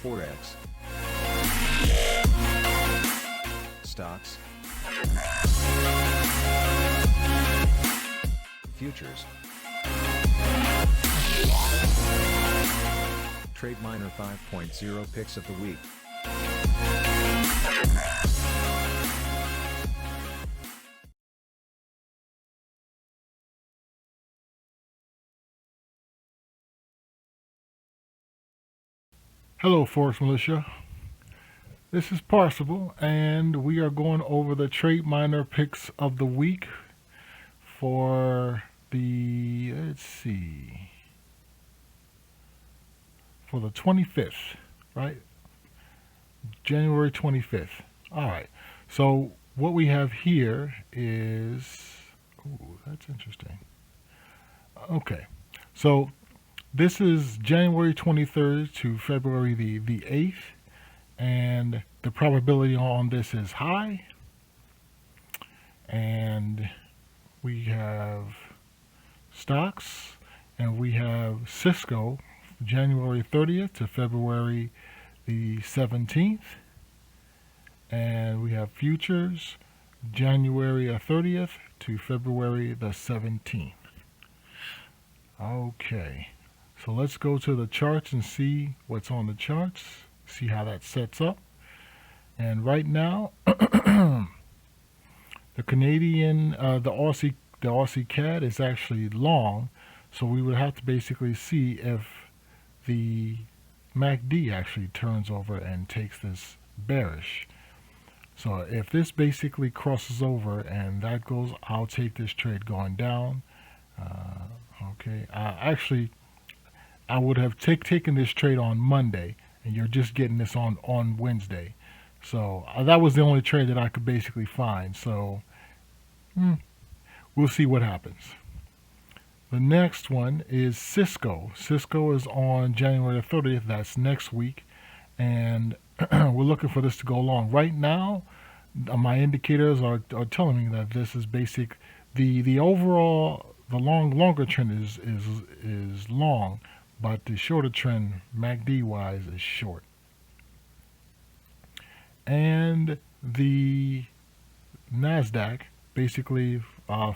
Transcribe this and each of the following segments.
Forex, stocks, futures, Trademiner 5.0 picks of the week. Hello, ForexMilitia. This is Parsible, and we are going over the Trademiner picks of the week for the, for the 25th, right? January 25th. All right. So what we have here is, ooh, that's interesting. Okay. So this is January 23rd to February the 8th, and the probability on this is high. And we have stocks, and we have Cisco, January 30th to February the 17th. And we have futures, January 30th to February the 17th. Okay. So let's go to the charts and see what's on the charts, see how that sets up. And right now, the Canadian, the Aussie CAD is actually long, so we would have to basically see if the MACD actually turns over and takes this bearish. So if this basically crosses over and that goes, I'll take this trade going down. Okay, actually, I would have taken this trade on Monday, and you're just getting this on Wednesday. So that was the only trade that I could basically find. So we'll see what happens. The next one is Cisco. Cisco is on January 30th. That's next week. And we're looking for this to go long. Right now, my indicators are telling me that this is basic. The overall, the longer trend is long, but the shorter trend, MACD wise, is short. And the NASDAQ, basically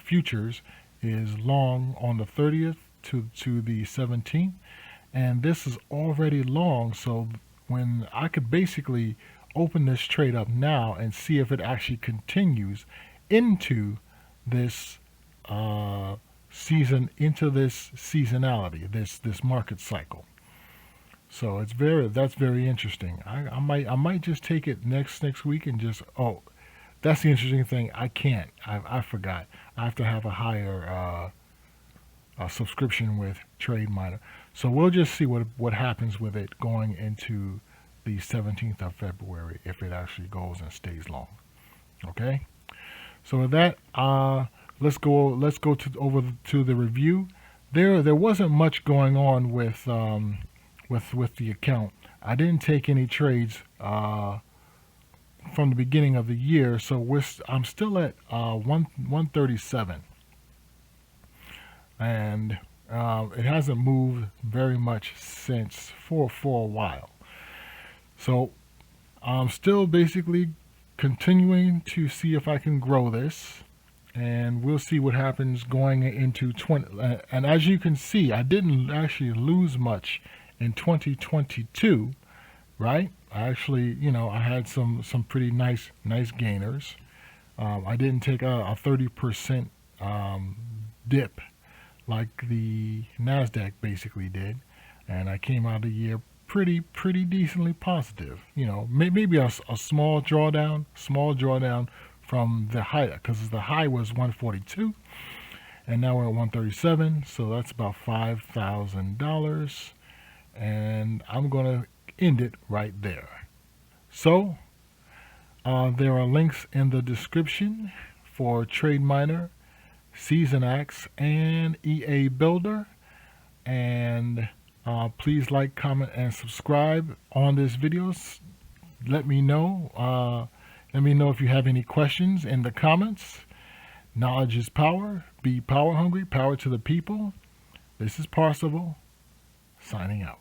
futures, is long on the 30th to the 17th. And this is already long, so when I could basically open this trade up now and see if it actually continues into this into this seasonality, this market cycle. So that's very interesting. I might just take it next week and just, oh, that's the interesting thing. I forgot. I have to have a higher subscription with Trademiner. So we'll just see what happens with it going into the 17th of February, if it actually goes and stays long. Okay. So with that, let's go over to the review. There wasn't much going on with the account. I didn't take any trades from the beginning of the year, so I'm still at 137, and it hasn't moved very much since for a while. So I'm still basically continuing to see if I can grow this, and we'll see what happens going into 20. And as you can see, I didn't actually lose much in 2022, right? I actually, I had some pretty nice gainers. I didn't take a 30% dip like the NASDAQ basically did, and I came out of the year pretty decently positive. Maybe a small drawdown from the high, because the high was 142, and now we're at 137, so that's about $5,000, and I'm gonna end it right there. So there are links in the description for Trademiner, SeasonX, and EA Builder, and please like, comment, and subscribe on this video. Let me know. Let me know if you have any questions in the comments. Knowledge is power. Be power hungry. Power to the people. This is Parsible, signing out.